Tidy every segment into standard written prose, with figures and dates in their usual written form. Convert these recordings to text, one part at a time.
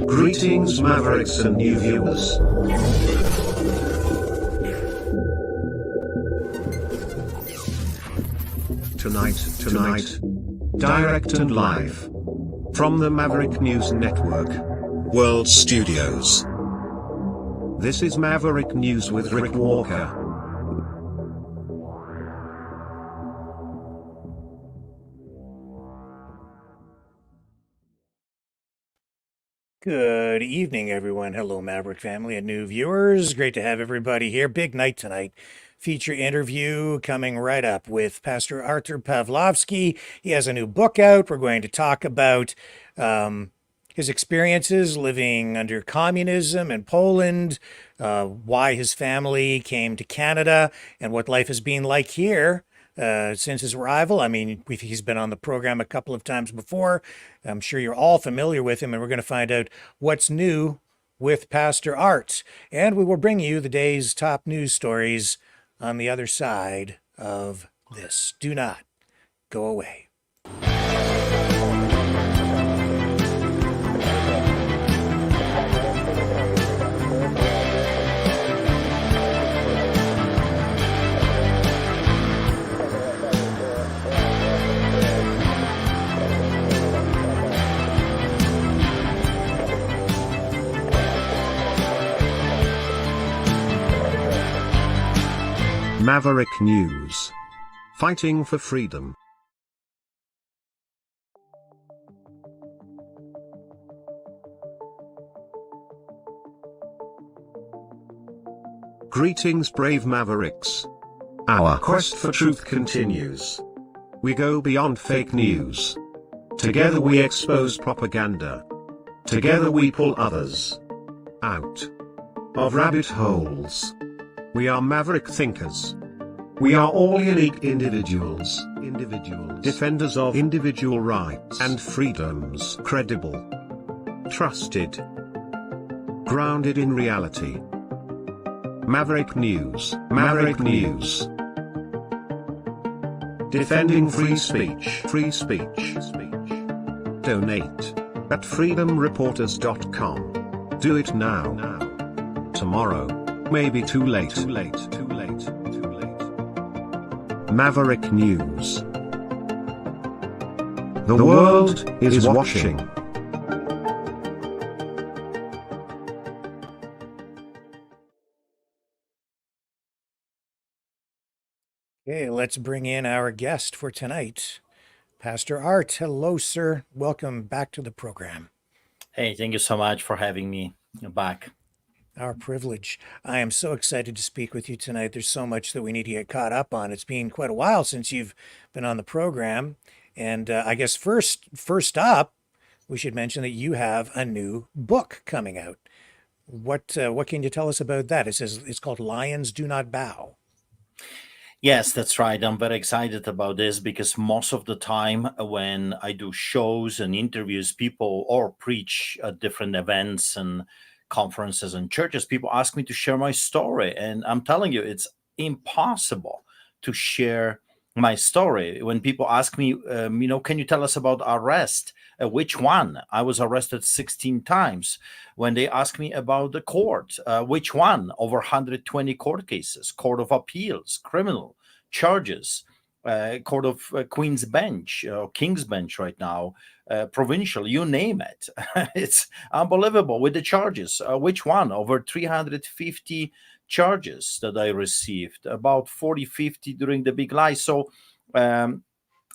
Greetings, Mavericks and new viewers. Tonight, direct and live from the Maverick News Network World Studios. This is Maverick News with Rick Walker. Good evening, everyone. Hello, Maverick family and new viewers. Great to have everybody here. Big night tonight. Feature interview coming right up with Pastor Arthur Pawlowski. He has a new book out. We're going to talk about his experiences living under communism in Poland, why his family came to Canada, and what life has been like here since his arrival. I mean, he's been on the program a couple of times before. I'm sure you're all familiar with him, and we're going to find out what's new with Pastor Art. And we will bring you the day's top news stories on the other side of this. Do not go away. Maverick News. Fighting for freedom. Greetings, brave Mavericks. Our quest for truth continues. We go beyond fake news. Together we expose propaganda. Together we pull others out of rabbit holes. We are Maverick thinkers. We are all unique individuals, defenders of individual rights and freedoms, credible, trusted, grounded in reality. Maverick News, defending free speech, Donate at freedomreporters.com. Do it now. Tomorrow may be too late. Maverick News. The world is watching. Okay, let's bring in our guest for tonight, Pastor Art. Hello, sir. Welcome back to the program. Hey, thank you so much for having me back. Our privilege. I am so excited to speak with you tonight. There's so much that we need to get caught up on. It's been quite a while since you've been on the program. And I guess first up, we should mention that you have a new book coming out. What can you tell us about that? It's called Lions Do Not Bow. Yes, that's right. I'm very excited about this because most of the time when I do shows and interviews, people or preach at different events and conferences and churches, people ask me to share my story. And I'm telling you, it's impossible to share my story. When people ask me, can you tell us about arrest? Which one? I was arrested 16 times. When they ask me about the court, which one? Over 120 court cases, Court of Appeals, criminal charges, Court of Queen's Bench, King's Bench right now, provincial, you name it. It's unbelievable with the charges. Which one? Over 350 charges that I received, about 40, 50 during the big lie. So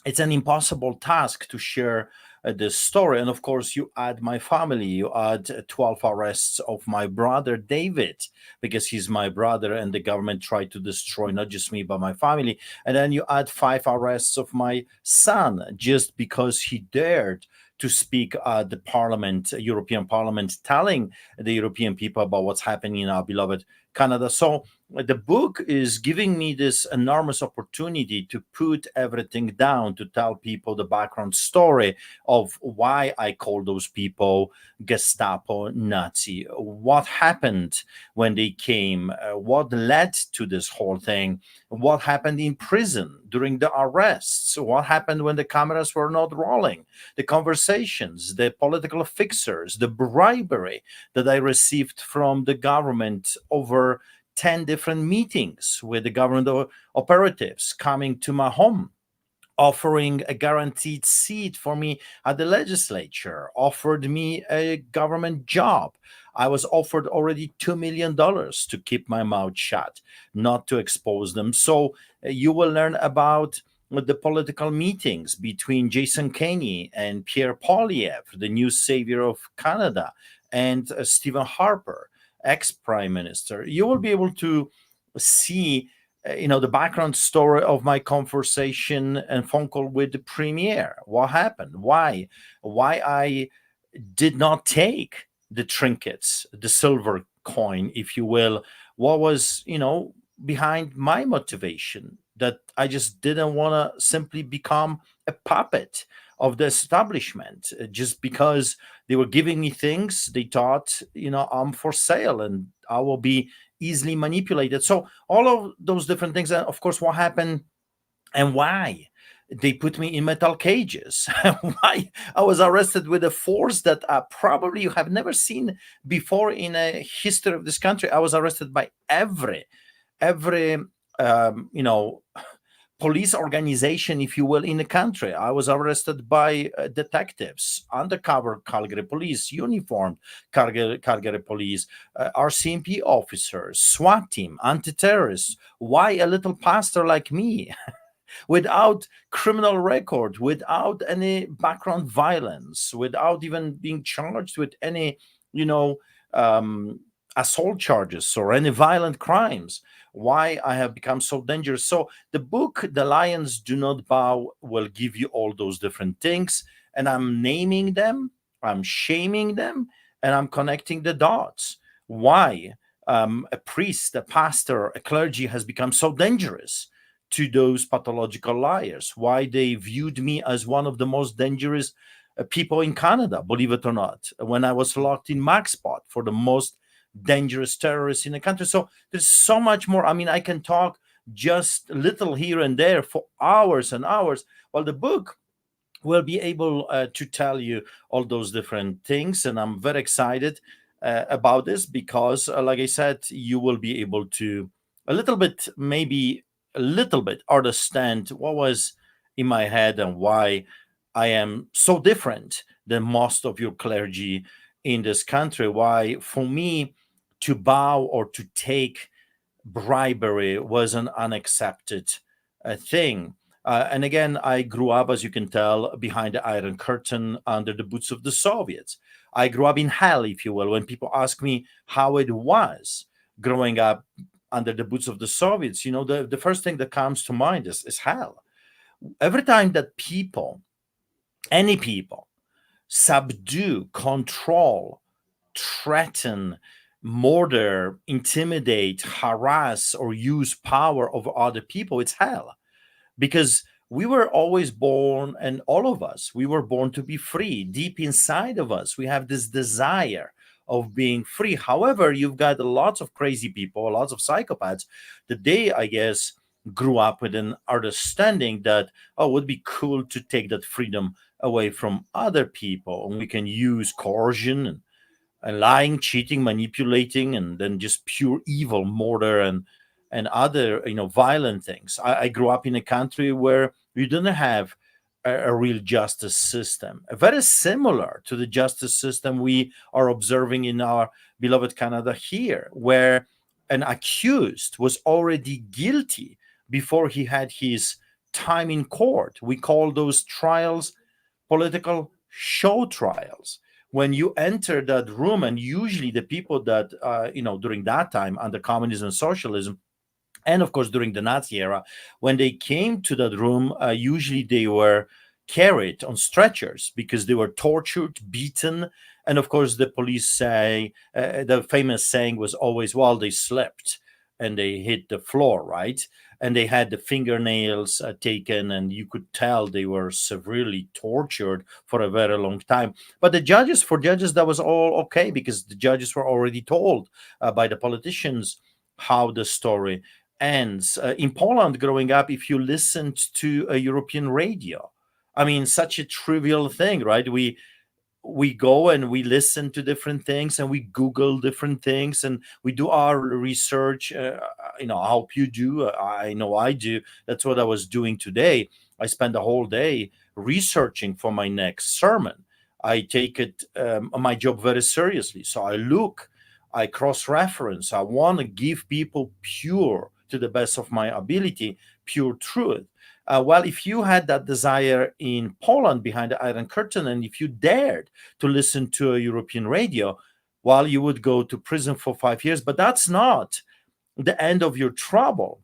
it's an impossible task to share this story. And of course, you add my family, you add 12 arrests of my brother David, because he's my brother, and the government tried to destroy not just me, but my family. And then you add 5 arrests of my son just because he dared to speak at the parliament, European Parliament, telling the European people about what's happening in our beloved Canada. So the book is giving me this enormous opportunity to put everything down, to tell people the background story of why I call those people Gestapo Nazi, what happened when they came, what led to this whole thing, what happened in prison during the arrests, what happened when the cameras were not rolling, the conversations, the political fixers, the bribery that I received from the government over 10 different meetings with the government operatives coming to my home, offering a guaranteed seat for me at the legislature, offered me a government job. I was offered already $2 million to keep my mouth shut, not to expose them. So you will learn about the political meetings between Jason Kenney and Pierre Poilievre, the new savior of Canada, and Stephen Harper, ex-prime minister. You will be able to see the background story of my conversation and phone call with the premier. What happened? Why I did not take the trinkets, the silver coin, if you will. What was, behind my motivation, that I just didn't want to simply become a puppet of the establishment, just because they were giving me things they thought, I'm for sale and I will be easily manipulated. So all of those different things, and of course, what happened and why they put me in metal cages, why I was arrested with a force that probably you have never seen before in a history of this country. I was arrested by every police organization, if you will, in the country. I was arrested by detectives, undercover Calgary police, uniformed Calgary police, RCMP officers, SWAT team, anti-terrorists. Why a little pastor like me, without criminal record, without any background violence, without even being charged with any, you know, um, assault charges or any violent crimes? Why I have become so dangerous? So the book, The Lions Do Not Bow, will give you all those different things, and I'm naming them, I'm shaming them, and I'm connecting the dots. Why a priest, a pastor, a clergy has become so dangerous to those pathological liars, why they viewed me as one of the most dangerous people in Canada, believe it or not, when I was locked in MaxPot for the most dangerous terrorists in the country. So there's so much more. I mean, I can talk just little here and there for hours and hours. Well, the book will be able to tell you all those different things. And I'm very excited about this because, like I said, you will be able to a little bit, maybe a little bit, understand what was in my head and why I am so different than most of your clergy in this country. Why, for me, to bow or to take bribery was an unaccepted thing. And again, I grew up, as you can tell, behind the Iron Curtain under the boots of the Soviets. I grew up in hell, if you will. When people ask me how it was growing up under the boots of the Soviets, the first thing that comes to mind is hell. Every time that people, any people, subdue, control, threaten, murder, intimidate, harass, or use power over other people, it's hell. Because we were always born, and all of us, we were born to be free. Deep inside of us, we have this desire of being free. However, you've got lots of crazy people, lots of psychopaths that they, I guess, grew up with an understanding that, oh, it would be cool to take that freedom away from other people. And we can use coercion and lying, cheating, manipulating, and then just pure evil, murder, and other violent things. I grew up in a country where we didn't have a real justice system, very similar to the justice system we are observing in our beloved Canada here, where an accused was already guilty before he had his time in court. We call those trials political show trials. When you enter that room, and usually the people that, during that time under communism and socialism, and of course during the Nazi era, when they came to that room, usually they were carried on stretchers because they were tortured, beaten, and of course the police say, the famous saying was always, well, they slept and they hit the floor, right? And they had the fingernails taken, and you could tell they were severely tortured for a very long time. But for judges, that was all okay, because the judges were already told by the politicians how the story ends. In Poland, growing up, if you listened to a European radio, I mean, such a trivial thing, right? We go and we listen to different things, and we Google different things, and we do our research. I hope you do. I know I do. That's what I was doing today. I spend the whole day researching for my next sermon. I take my job very seriously. So I cross-reference. I want to give people to the best of my ability, pure truth. Well, if you had that desire in Poland behind the Iron Curtain, and if you dared to listen to a European radio, well, you would go to prison for 5 years. But that's not the end of your trouble.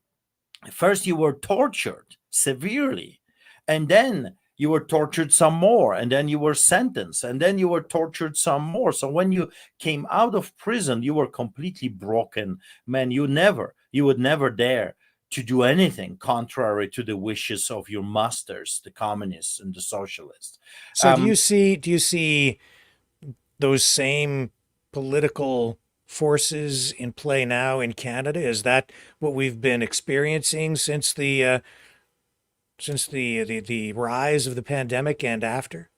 First, you were tortured severely, and then you were tortured some more, and then you were sentenced, and then you were tortured some more. So when you came out of prison, you were completely broken. Man, you would never dare to do anything contrary to the wishes of your masters, the communists and the socialists. So do you see those same political forces in play now in Canada? Is that what we've been experiencing since the rise of the pandemic and after?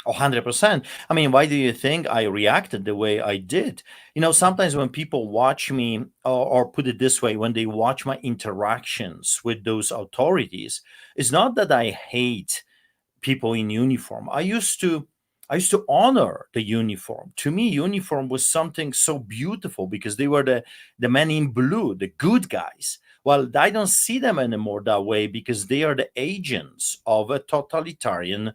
100%. I mean, why do you think I reacted the way I did? Sometimes when people watch me, or put it this way, when they watch my interactions with those authorities, it's not that I hate people in uniform. I used to honor the uniform. To me, uniform was something so beautiful, because they were the men in blue, the good guys. Well, I don't see them anymore that way, because they are the agents of a totalitarian,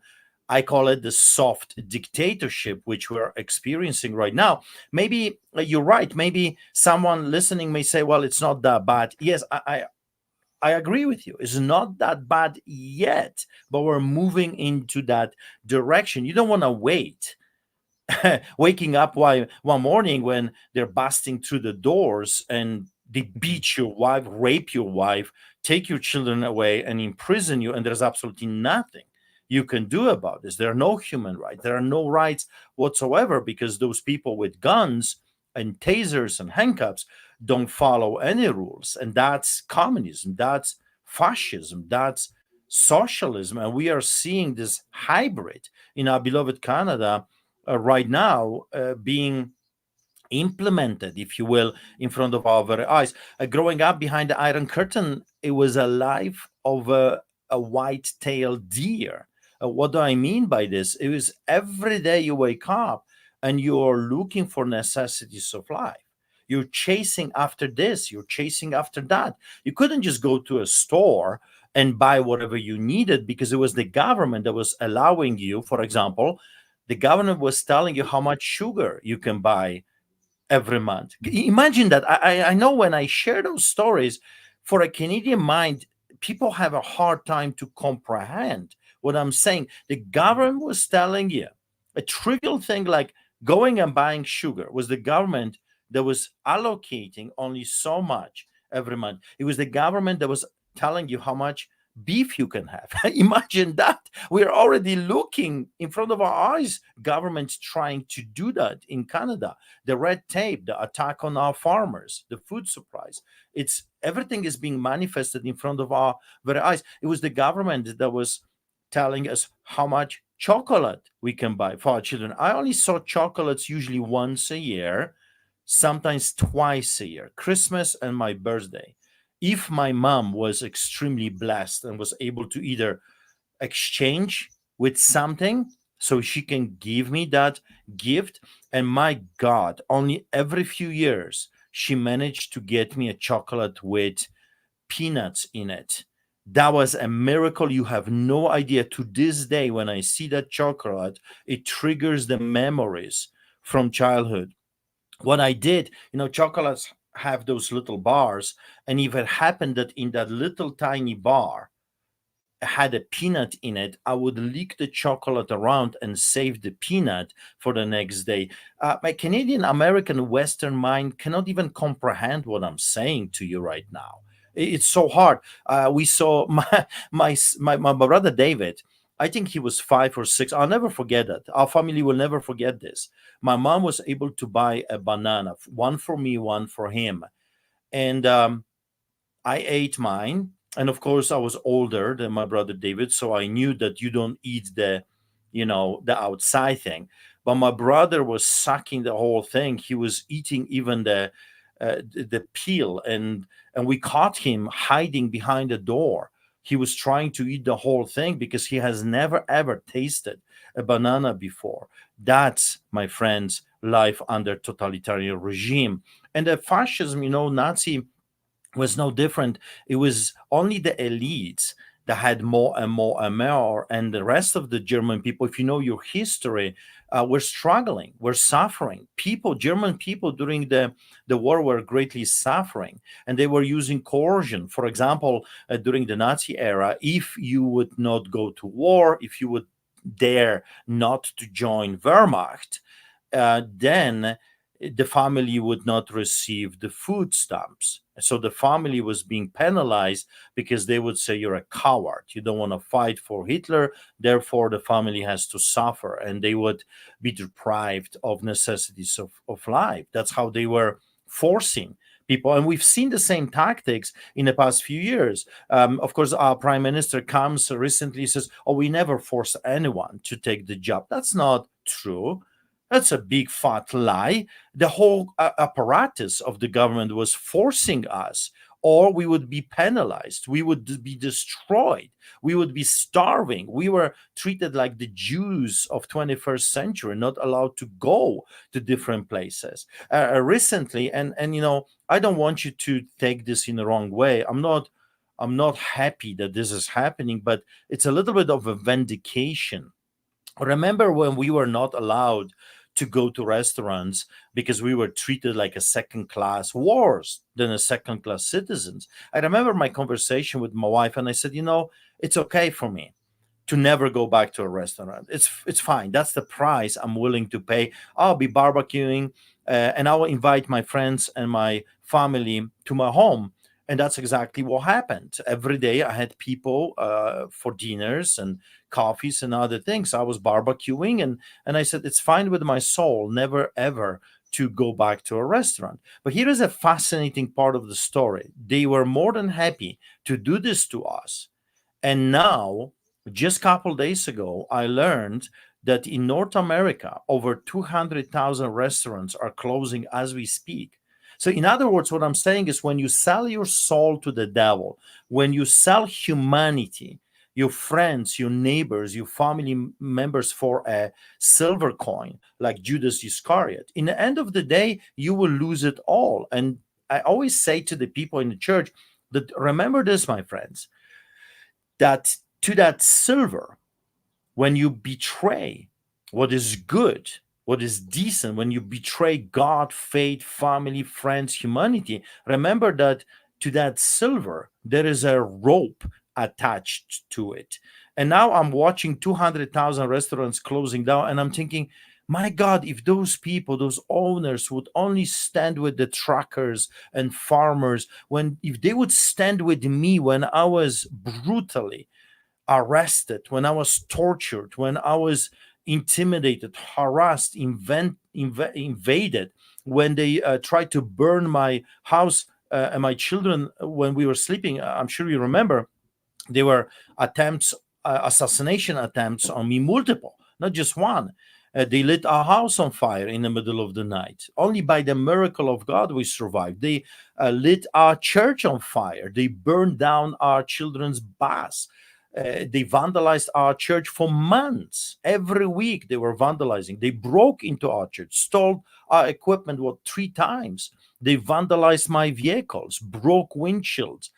I call it the soft dictatorship, which we're experiencing right now. Maybe you're right. Maybe someone listening may say, well, it's not that bad. Yes, I agree with you. It's not that bad yet, but we're moving into that direction. You don't want to wait. Waking up one morning when they're busting through the doors and they beat your wife, rape your wife, take your children away, and imprison you, and there's absolutely nothing you can do about this. There are no human rights. There are no rights whatsoever, because those people with guns and tasers and handcuffs don't follow any rules. And that's communism, that's fascism, that's socialism. And we are seeing this hybrid in our beloved Canada right now being implemented, if you will, in front of our very eyes. Growing up behind the Iron Curtain, it was a life of a white-tailed deer. What do I mean by this? It was every day you wake up and you're looking for necessities of life. You're chasing after this, you're chasing after that. You couldn't just go to a store and buy whatever you needed, because it was the government that was allowing you. For example, the government was telling you how much sugar you can buy every month. Imagine that. I know when I share those stories, for a Canadian mind, people have a hard time to comprehend what I'm saying. The government was telling you a trivial thing like going and buying sugar. Was the government that was allocating only so much every month. It was the government that was telling you how much beef you can have. Imagine that. We're already looking in front of our eyes, governments trying to do that in Canada. The red tape, the attack on our farmers, the food supplies. It's everything is being manifested in front of our very eyes. It was the government that was telling us how much chocolate we can buy for our children. I only saw chocolates usually once a year, sometimes twice a year, Christmas and my birthday. If my mom was extremely blessed and was able to either exchange with something so she can give me that gift, and my God, only every few years she managed to get me a chocolate with peanuts in it. That was a miracle. You have no idea. To this day, when I see that chocolate, it triggers the memories from childhood. What I did, chocolates have those little bars, and if it happened that in that little tiny bar had a peanut in it, I would leak the chocolate around and save the peanut for the next day. My Canadian American Western mind cannot even comprehend what I'm saying to you right now. It's so hard. We saw my brother David. I think he was 5 or 6. I'll never forget that. Our family will never forget this. My mom was able to buy a banana, one for me, one for him, and I ate mine, and of course, I was older than my brother David, so I knew that you don't eat the outside thing. But my brother was sucking the whole thing. He was eating even the peel, and we caught him hiding behind a door. He was trying to eat the whole thing because he has never ever tasted a banana before. That's, my friends, life under totalitarian regime. And the fascism, Nazi was no different. It was only the elites that had more and more and more, and the rest of the German people, if you know your history, were struggling, were suffering. German people during the war were greatly suffering, and they were using coercion. For example, during the Nazi era, if you would not go to war, if you would dare not to join Wehrmacht, then the family would not receive the food stamps. So the family was being penalized because they would say, you're a coward. You don't want to fight for Hitler. Therefore, the family has to suffer, and they would be deprived of necessities of life. That's how they were forcing people. And we've seen the same tactics in the past few years. Of course, our prime minister comes recently, says, oh, we never force anyone to take the job. That's not true. That's a big fat lie. The whole apparatus of the government was forcing us, or we would be penalized. We would be destroyed. We would be starving. We were treated like the Jews of 21st century, not allowed to go to different places. Recently, and I don't want you to take this in the wrong way. I'm not happy that this is happening, but it's a little bit of a vindication. Remember when we were not allowed to go to restaurants because we were treated like a second class, worse than a second class citizens? I remember my conversation with my wife, and I said, it's okay for me to never go back to a restaurant. It's fine. That's the price I'm willing to pay. I'll be barbecuing, and I will invite my friends and my family to my home. And that's exactly what happened. Every day I had people for dinners and coffees and other things. I was barbecuing, and I said, it's fine with my soul, never ever to go back to a restaurant. But here is a fascinating part of the story. They were more than happy to do this to us. And now, just a couple days ago, I learned that in North America, over 200,000 restaurants are closing as we speak. So, in other words, what I'm saying is, when you sell your soul to the devil, when you sell humanity, your friends, your neighbors, your family members for a silver coin, like Judas Iscariot, in the end of the day, you will lose it all. And I always say to the people in the church that, remember this, my friends, that to that silver, when you betray what is good, what is decent, when you betray God, faith, family, friends, humanity, remember that to that silver, there is a rope attached to it. And now I'm watching 200,000 restaurants closing down, and I'm thinking, my God, if those people, those owners would only stand with the truckers and farmers, if they would stand with me when I was brutally arrested, when I was tortured, when I was intimidated, harassed, invaded, when they tried to burn my house and my children when we were sleeping. I'm sure you remember, there were assassination attempts on me, multiple, not just one. They lit our house on fire in the middle of the night. Only by the miracle of God we survived. They lit our church on fire. They burned down our children's bus. They vandalized our church for months. Every week they were vandalizing. They broke into our church, stole our equipment, 3 times. They vandalized my vehicles, broke windshields.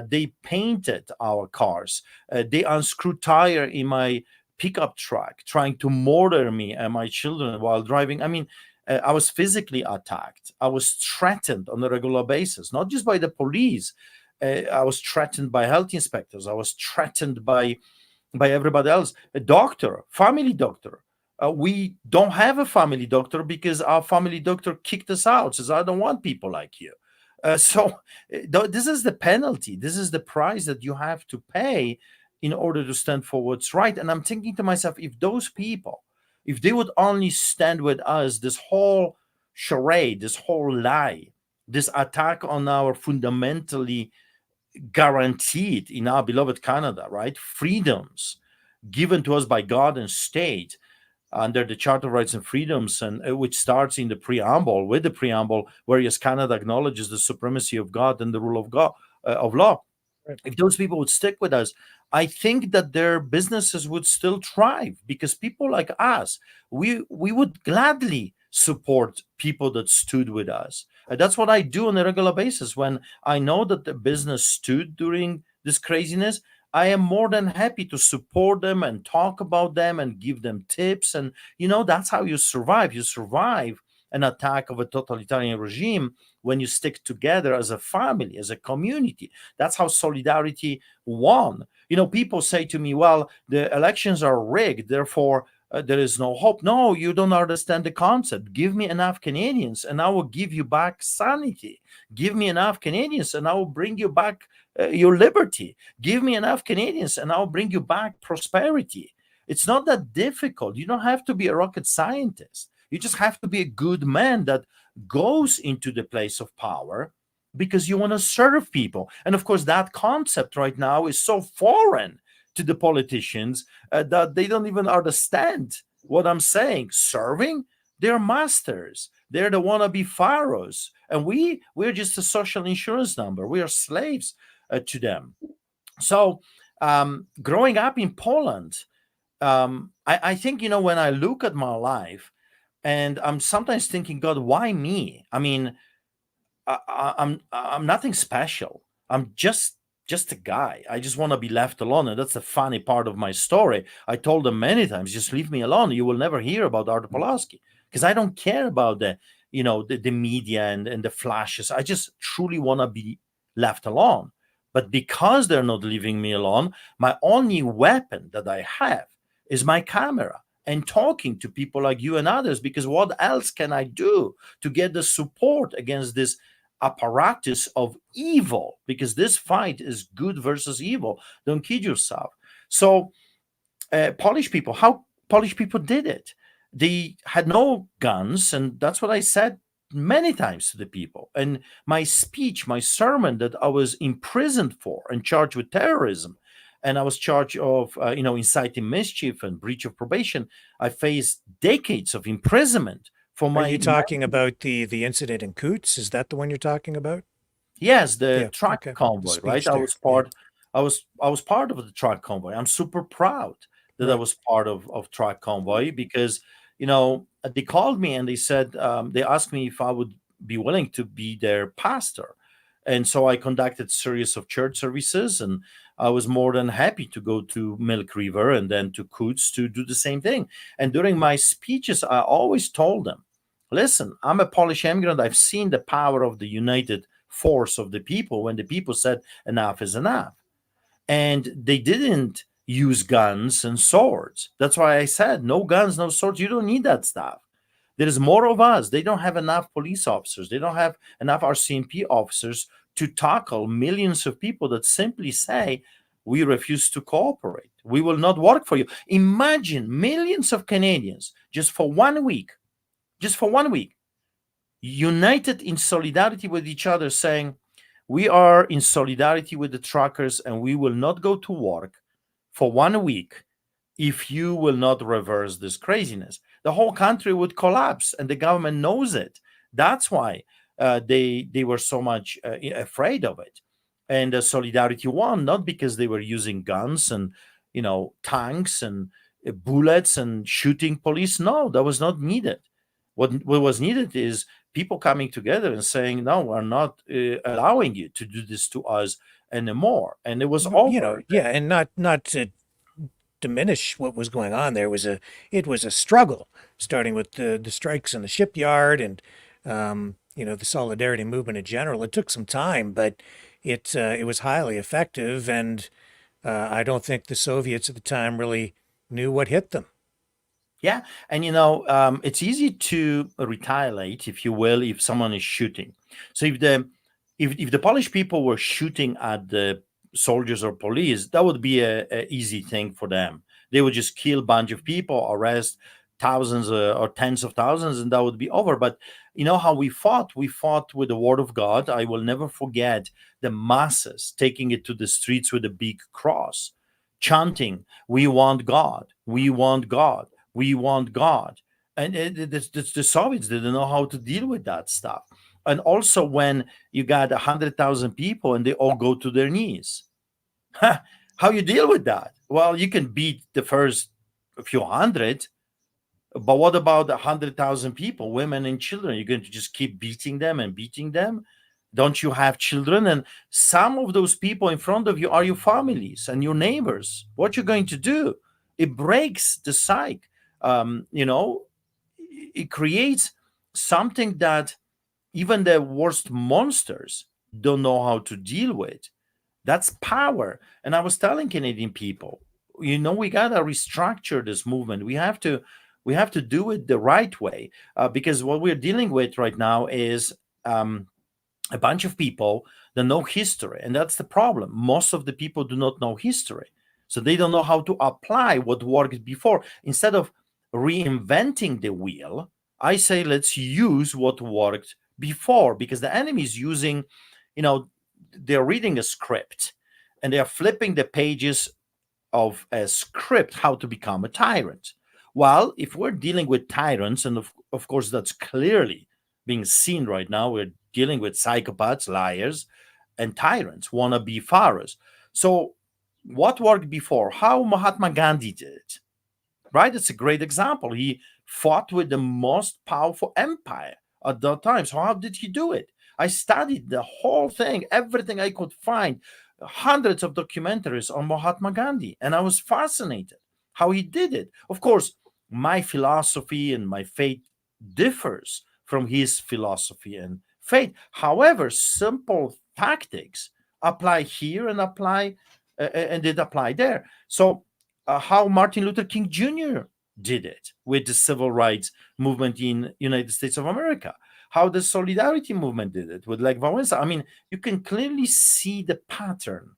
They painted our cars. They unscrewed tire in my pickup truck, trying to murder me and my children while driving. I mean, I was physically attacked. I was threatened on a regular basis, not just by the police. I was threatened by health inspectors. I was threatened by everybody else. A doctor, family doctor. We don't have a family doctor because our family doctor kicked us out. Says, I don't want people like you. This is the penalty. This is the price that you have to pay in order to stand for what's right. And I'm thinking to myself, if those people, if they would only stand with us, this whole charade, this whole lie, this attack on our fundamentally guaranteed in our beloved Canada, right? Freedoms given to us by God and state under the Charter of Rights and Freedoms, and which starts in the preamble, with the preamble, where yes, Canada acknowledges the supremacy of God and the rule of God of law. Right. If those people would stick with us, I think that their businesses would still thrive, because people like us, we would gladly support people that stood with us. That's what I do on a regular basis. When I know that the business stood during this craziness, I am more than happy to support them and talk about them and give them tips. And, that's how you survive. You survive an attack of a totalitarian regime when you stick together as a family, as a community. That's how solidarity won. People say to me, well, the elections are rigged, therefore there is no hope. No, you don't understand the concept. Give me enough Canadians and I will give you back sanity. Give me enough Canadians and I will bring you back your liberty. Give me enough Canadians and I'll bring you back prosperity. It's not that difficult. You don't have to be a rocket scientist. You just have to be a good man that goes into the place of power because you want to serve people. And of course, that concept right now is so foreign to the politicians that they don't even understand what I'm saying. Serving? They're masters. They're the wannabe pharaohs. And we're just a social insurance number. We are slaves to them. So growing up in Poland, I think, when I look at my life, and I'm sometimes thinking, God, why me? I mean, I'm nothing special. I'm just a guy. I just want to be left alone. And that's the funny part of my story. I told them many times, just leave me alone. You will never hear about Artur Pawlowski, because I don't care about the media and the flashes. I just truly want to be left alone. But because they're not leaving me alone, my only weapon that I have is my camera and talking to people like you and others, because what else can I do to get the support against this apparatus of evil? Because this fight is good versus evil. Don't kid yourself. So Polish people, how Polish people did it. They had no guns, and that's what I said many times to the people. And my speech, my sermon that I was imprisoned for and charged with terrorism, and I was charged of, inciting mischief and breach of probation. I faced decades of imprisonment for my. Are you talking about the incident in Coutts? Is that the one you're talking about? Yes, the truck convoy, right? There. I was part of the truck convoy. I'm super proud that I was part of truck convoy, because they called me and they said, they asked me if I would be willing to be their pastor. And so I conducted a series of church services, and I was more than happy to go to Milk River and then to Coutts to do the same thing. And during my speeches, I always told them, listen, I'm a Polish immigrant. I've seen the power of the united force of the people when the people said enough is enough. And they didn't use guns and swords. That's why I said, no guns, no swords. You don't need that stuff. There is more of us. They don't have enough police officers. They don't have enough RCMP officers to tackle millions of people that simply say, we refuse to cooperate. We will not work for you. Imagine millions of Canadians just for 1 week, united in solidarity with each other, saying, we are in solidarity with the truckers and we will not go to work for 1 week if you will not reverse this craziness. The whole country would collapse, and the government knows it. That's why they were so much afraid of it. And Solidarity won, not because they were using guns and, tanks and bullets and shooting police. No, that was not needed. What was needed is people coming together and saying, no, we're not allowing you to do this to us anymore. And it was over. Yeah, and not to diminish what was going on. It was a struggle, starting with the strikes in the shipyard and the solidarity movement in general. It took some time, but it was highly effective, and I don't think the Soviets at the time really knew what hit them. Yeah, and it's easy to retaliate, if you will, if someone is shooting. So if the Polish people were shooting at the soldiers or police, that would be a easy thing for them. They would just kill a bunch of people, arrest thousands or tens of thousands, and that would be over. But you know how we fought? We fought with the word of God. I will never forget the masses taking it to the streets with a big cross, chanting, "We want God, we want God, we want God." And the Soviets didn't know how to deal with that stuff. And also, when you got 100,000 people and they all go to their knees, how you deal with that? Well, you can beat the first few hundred, but what about 100,000 people, women and children? You're going to just keep beating them and beating them? Don't you have children? And some of those people in front of you are your families and your neighbors. What you're going to do? It breaks the psyche. It creates something that even the worst monsters don't know how to deal with. That's power. And I was telling Canadian people, we gotta restructure this movement. We have to do it the right way, because what we're dealing with right now is a bunch of people that know history, and that's the problem. Most of the people do not know history, so they don't know how to apply what worked before. Instead of reinventing the wheel, I say let's use what worked before, because the enemy is using, they're reading a script and they are flipping the pages of a script how to become a tyrant. Well, if we're dealing with tyrants, and of course that's clearly being seen right now, we're dealing with psychopaths, liars, and tyrants, wannabe pharaohs. So what worked before? How Mahatma Gandhi did it, right? It's a great example. He fought with the most powerful empire at that time. So how did he do it? I studied the whole thing, everything I could find, hundreds of documentaries on Mahatma Gandhi, and I was fascinated how he did it. Of course, my philosophy and my faith differs from his philosophy and faith. However, simple tactics apply here and did apply there. So, how Martin Luther King Jr. did it with the civil rights movement in United States of America, how the solidarity movement did it with Lech Wałęsa. I mean, you can clearly see the pattern.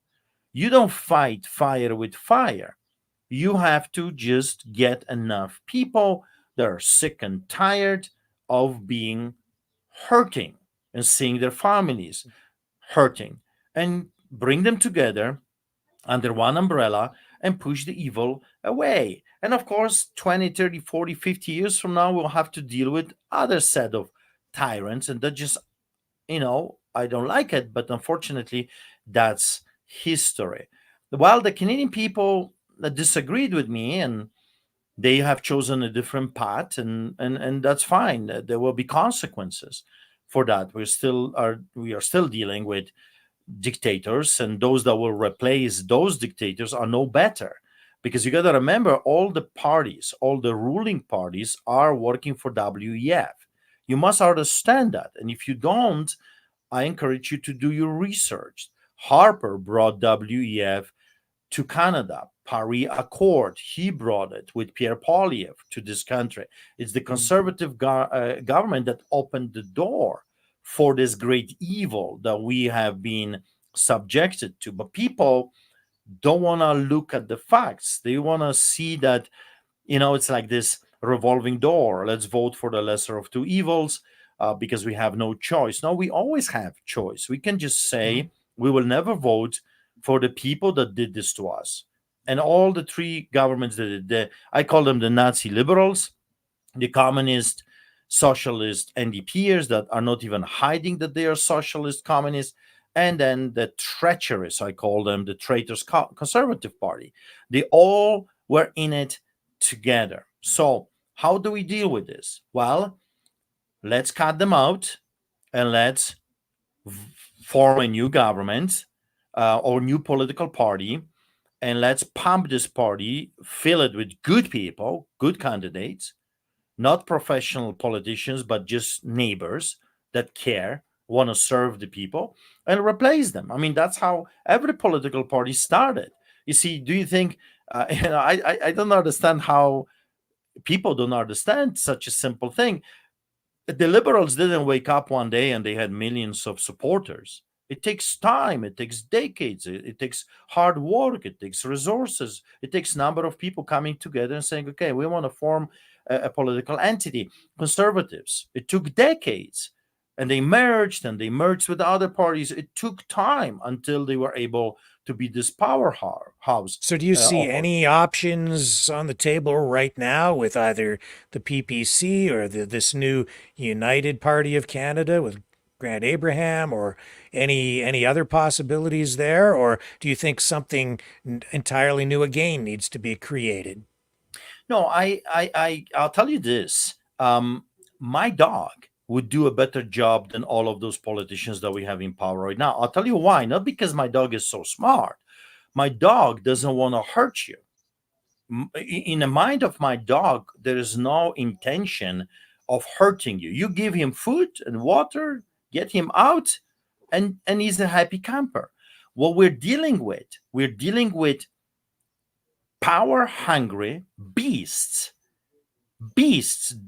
You don't fight fire with fire. You have to just get enough people that are sick and tired of being hurting and seeing their families hurting, and bring them together under one umbrella and push the evil away. And of course, 20, 30, 40, 50 years from now, we'll have to deal with other set of tyrants. And that just, I don't like it, but unfortunately, that's history. While the Canadian people disagreed with me, and they have chosen a different path, and that's fine. There will be consequences for that. We are still dealing with dictators, and those that will replace those dictators are no better, because you got to remember, all the parties, all the ruling parties are working for WEF. You must understand that, and if you don't, I encourage you to do your research. Harper brought WEF to Canada. Paris Accord, he brought it with Pierre Poilievre to this country. It's the conservative government that opened the door for this great evil that we have been subjected to. But people don't want to look at the facts. They want to see that, it's like this revolving door. Let's vote for the lesser of two evils because we have no choice. No, we always have choice. We can just say we will never vote for the people that did this to us. And all the three governments did it. I call them the Nazi liberals, the communist, socialist NDPers that are not even hiding that they are socialist, communist, and then the treacherous, I call them the traitors Conservative Party. They all were in it together. So how do we deal with this? Well, let's cut them out and let's form a new government or new political party, and let's pump this party, fill it with good people, good candidates, not professional politicians, but just neighbors that care, want to serve the people, and replace them. I mean, that's how every political party started. You see, do you think, I don't understand how people don't understand such a simple thing. The liberals didn't wake up one day and they had millions of supporters. It takes time, it takes decades, it takes hard work, it takes resources, it takes number of people coming together and saying, okay, we want to form a political entity. Conservatives, it took decades, and they merged with other parties. It took time until they were able to be this powerhouse. So do you see Of any options on the table right now with either the PPC or this new United Party of Canada with Grant Abraham, or any other possibilities there? Or do you think something entirely new again needs to be created? No, I'll tell you this. My dog would do a better job than all of those politicians that we have in power right now. I'll tell you why. Not because my dog is so smart. My dog doesn't want to hurt you. In the mind of my dog, there is no intention of hurting you. You give him food and water, get him out, and he's a happy camper. What we're dealing with power hungry beasts.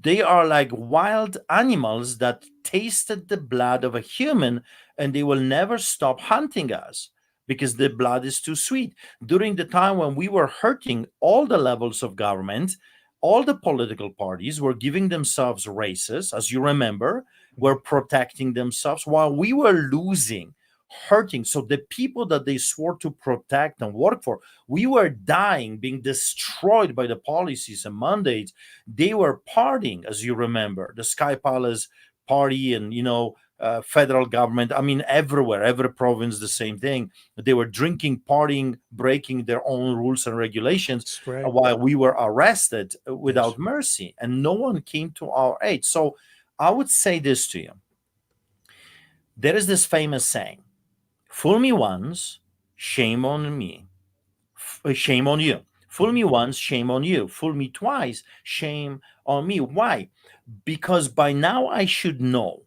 They are like wild animals that tasted the blood of a human, and they will never stop hunting us because the blood is too sweet. During the time when we were hurting all the levels of government, all the political parties were giving themselves races, as you remember, were protecting themselves while we were losing, hurting. So the people that they swore to protect and work for, we were dying, being destroyed by the policies and mandates. They were partying, as you remember, the Sky Palace party, and federal government. I mean, everywhere, every province, the same thing. They were drinking, partying, breaking their own rules and regulations, That's right. while we were arrested without Yes. mercy, and no one came to our aid. So I would say this to you. There is this famous saying: fool me once, shame on me. Shame on you. Fool me once, shame on you. Fool me twice, shame on me. Why? Because by now I should know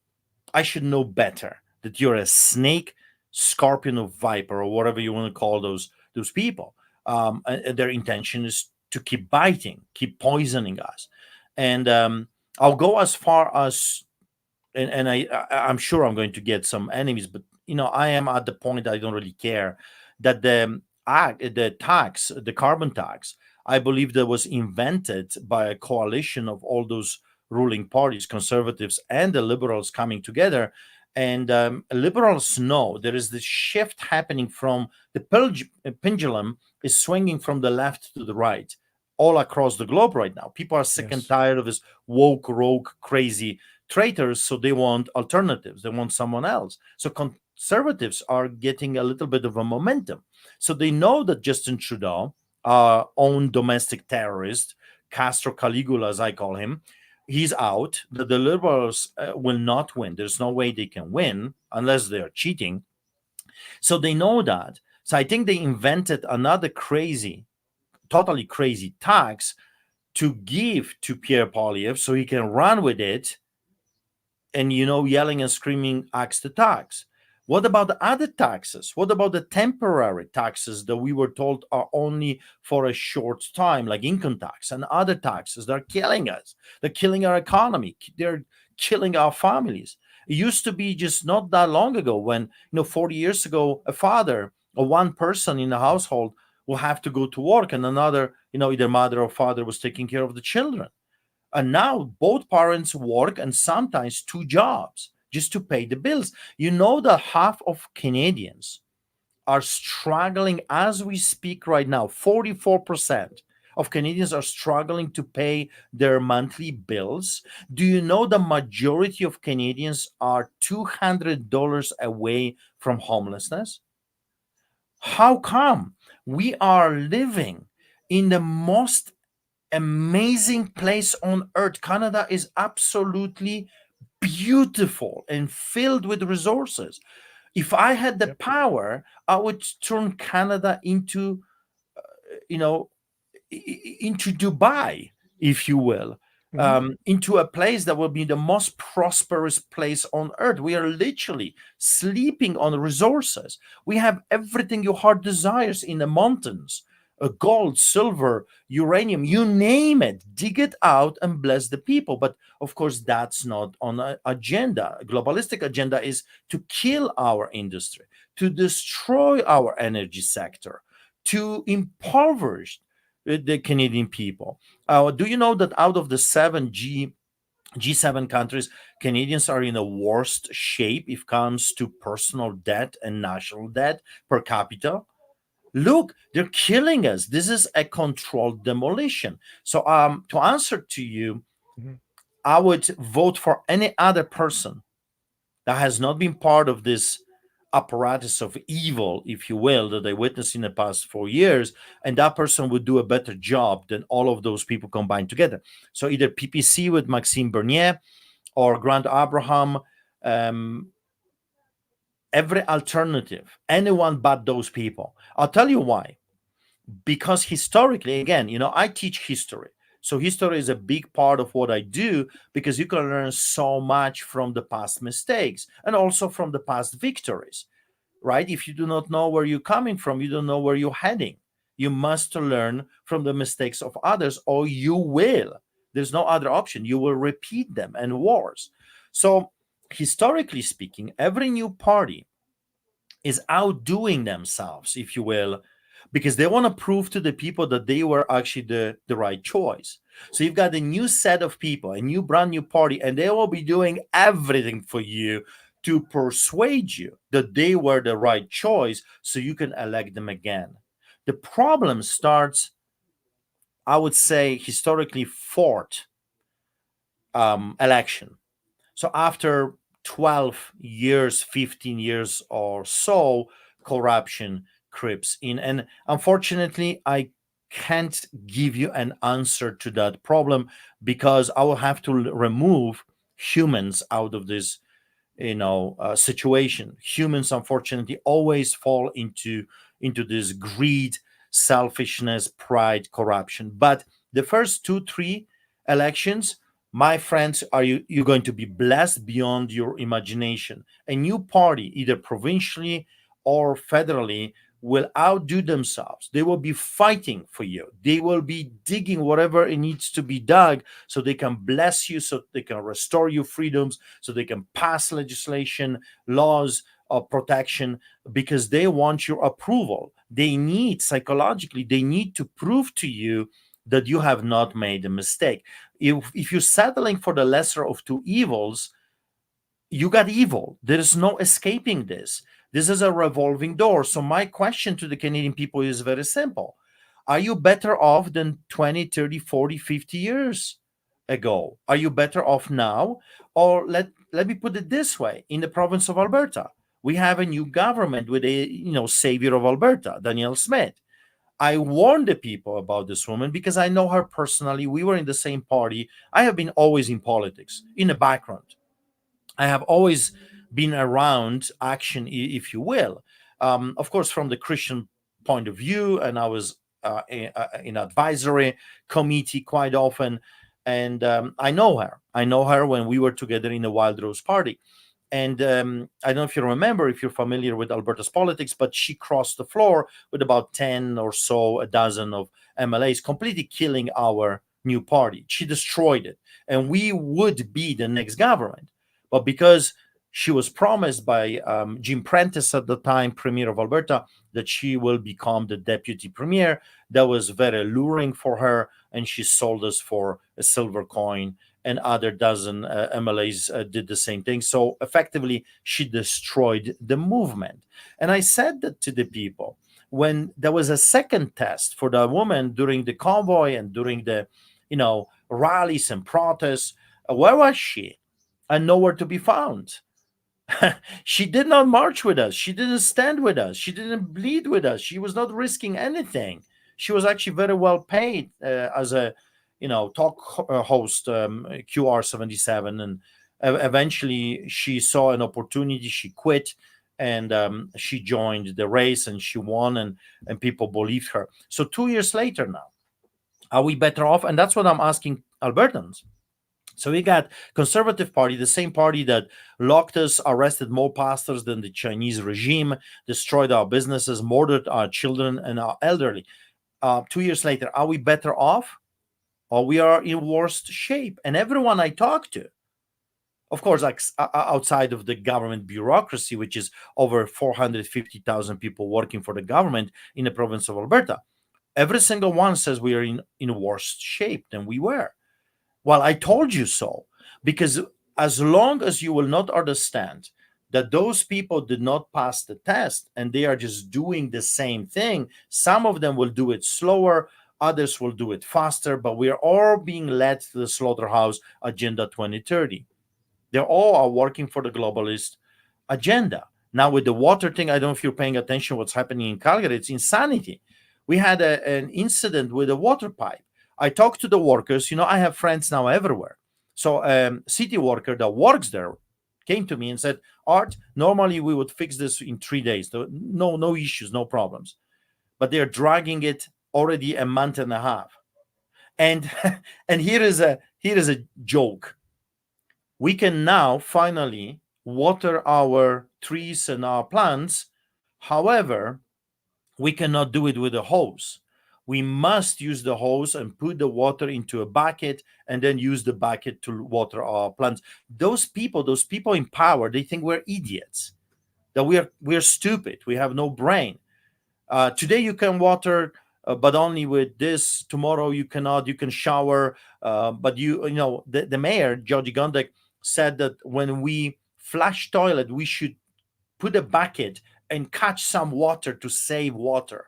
better that you're a snake, scorpion, or viper, or whatever you want to call those people. And their intention is to keep biting, keep poisoning us. And I'll go as far as, and I'm sure I'm going to get some enemies, but I am at the point I don't really care, that the carbon tax, I believe that was invented by a coalition of all those ruling parties, conservatives and the liberals coming together. And liberals know there is this shift happening from the pendulum is swinging from the left to the right all across the globe right now. People are sick and Yes. tired of this woke, rogue, crazy traitors, so they want alternatives. They want someone else. So conservatives are getting a little bit of a momentum. So they know that Justin Trudeau, our own domestic terrorist, Castro Caligula, as I call him, he's out. That the liberals will not win. There's no way they can win unless they are cheating. So they know that. So I think they invented another totally crazy tax to give to Pierre Poilievre so he can run with it and, yelling and screaming, axe the tax. What about the other taxes? What about the temporary taxes that we were told are only for a short time, like income tax and other taxes that are killing us? They're killing our economy. They're killing our families. It used to be just not that long ago when, 40 years ago, a father or one person in the household will have to go to work, and another, either mother or father was taking care of the children. And now both parents work, and sometimes two jobs, just to pay the bills. You know that half of Canadians are struggling as we speak right now. 44% of Canadians are struggling to pay their monthly bills? Do you know the majority of Canadians are $200 away from homelessness? How come we are living in the most amazing place on earth? Canada is absolutely beautiful and filled with resources. If I had the Yep. power, I would turn Canada into, you know, into Dubai, if you will, into a place that will be the most prosperous place on earth. We are literally sleeping on resources. We have everything your heart desires in the mountains. Gold, silver, uranium, you name it, dig it out and bless the people. But of course, that's not on an agenda. A globalistic agenda is to kill our industry, to destroy our energy sector, to impoverish the Canadian people. Do you know that out of the G7 countries, Canadians are in the worst shape if it comes to personal debt and national debt per capita? Look, they're killing us. This is a controlled demolition. So, to answer to you, Mhm. I would vote for any other person that has not been part of this apparatus of evil, if you will, that they witnessed in the past 4 years, and that person would do a better job than all of those people combined together. So either PPC with Maxime Bernier or Grant Abraham, um, every alternative, anyone but those people. I'll tell you why. Because historically, again, I teach history. So history is a big part of what I do because you can learn so much from the past mistakes and also from the past victories, right? If you do not know where you're coming from, you don't know where you're heading. You must learn from the mistakes of others, or you will. There's no other option. You will repeat them and wars. So, historically speaking, every new party is outdoing themselves, if you will, because they want to prove to the people that they were actually the right choice. So you've got a new set of people, a new brand new party, and they will be doing everything for you to persuade you that they were the right choice so you can elect them again. The problem starts, I would say, historically, fourth election. So after 12 years, 15 years or so, corruption creeps in. And unfortunately, I can't give you an answer to that problem because I will have to remove humans out of this situation. Humans unfortunately always fall into this greed, selfishness, pride, corruption. But the first 2 3 elections, my friends, are you going to be blessed beyond your imagination. A new party, either provincially or federally, will outdo themselves. They will be fighting for you. They will be digging whatever it needs to be dug so they can bless you, so they can restore your freedoms, so they can pass legislation, laws of protection, because they want your approval. They need, psychologically, they need to prove to you that you have not made a mistake. If you're settling for the lesser of two evils, you got evil. There is no escaping this. This is a revolving door. So my question to the Canadian people is very simple. Are you better off than 20, 30, 40, 50 years ago? Are you better off now? Or let me put it this way. In the province of Alberta, we have a new government with a savior of Alberta, Danielle Smith. I warned the people about this woman because I know her personally. We were in the same party. I have been always in politics, in the background. I have always been around action, if you will. Of course, from the Christian point of view, and I was in advisory committee quite often, and I know her. I know her when we were together in the Wild Rose Party. And I don't know if you remember, if you're familiar with Alberta's politics, but she crossed the floor with about 10 or so, a dozen of MLAs, completely killing our new party. She destroyed it. And we would be the next government. But because she was promised by Jim Prentice at the time, Premier of Alberta, that she will become the deputy premier, that was very alluring for her. And she sold us for a silver coin, and other dozen MLAs did the same thing. So effectively, she destroyed the movement. And I said that to the people. when there was a second test for the woman during the convoy and during the, rallies and protests, where was she? And nowhere to be found. She did not march with us. She didn't stand with us. She didn't bleed with us. She was not risking anything. She was actually very well paid as a, talk host, QR77, and eventually she saw an opportunity. She quit, and she joined the race, and she won, and people believed her. So 2 years later now, are we better off? And that's what I'm asking Albertans. So we got Conservative Party, the same party that locked us, arrested more pastors than the Chinese regime, destroyed our businesses, murdered our children and our elderly. 2 years later, are we better off? Or we are in worst shape? And everyone I talk to, of course, like outside of the government bureaucracy, which is over 450,000 people working for the government in the province of Alberta, every single one says we are in worse shape than we were. Well, I told you so, because as long as you will not understand that those people did not pass the test and they are just doing the same thing, some of them will do it slower, others will do it faster, but we are all being led to the slaughterhouse Agenda 2030. They all are working for the globalist agenda. Now, with the water thing, I don't know if you're paying attention what's happening in Calgary. It's insanity. We had an incident with a water pipe. I talked to the workers. I have friends now everywhere. So city worker that works there came to me and said, Art, normally we would fix this in 3 days. No issues, no problems. But they're dragging it already a month and a half. And and here is a joke. We can now finally water our trees and our plants. However, we cannot do it with a hose. We must use the hose and put the water into a bucket and then use the bucket to water our plants. Those people in power, they think we're idiots, that we're stupid. We have no brain. Today you can water, but only with this. Tomorrow you cannot. You can shower, but the mayor, Georgi Gondek, said that when we flush toilet, we should put a bucket and catch some water to save water.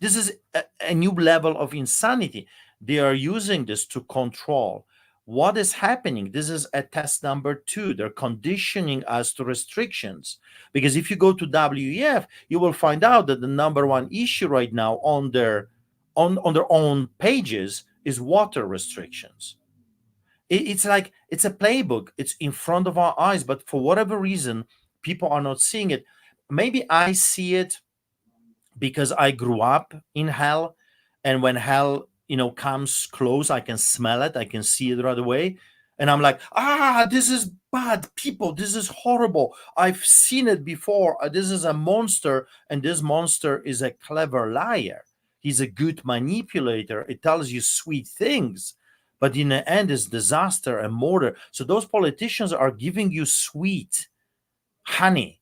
This is a new level of insanity. They are using this to control what is happening. This is a test number 2. They're conditioning us to restrictions. Because if you go to WEF, you will find out that the number one issue right now on their own pages is water restrictions. It's like it's a playbook. It's in front of our eyes, but for whatever reason, people are not seeing it. Maybe I see it because I grew up in hell, and when hell, comes close, I can smell it, I can see it right away, and I'm like, this is bad, people, this is horrible. I've seen it before. This is a monster, and this monster is a clever liar. He's a good manipulator. It tells you sweet things, but in the end, it's disaster and murder. So those politicians are giving you sweet honey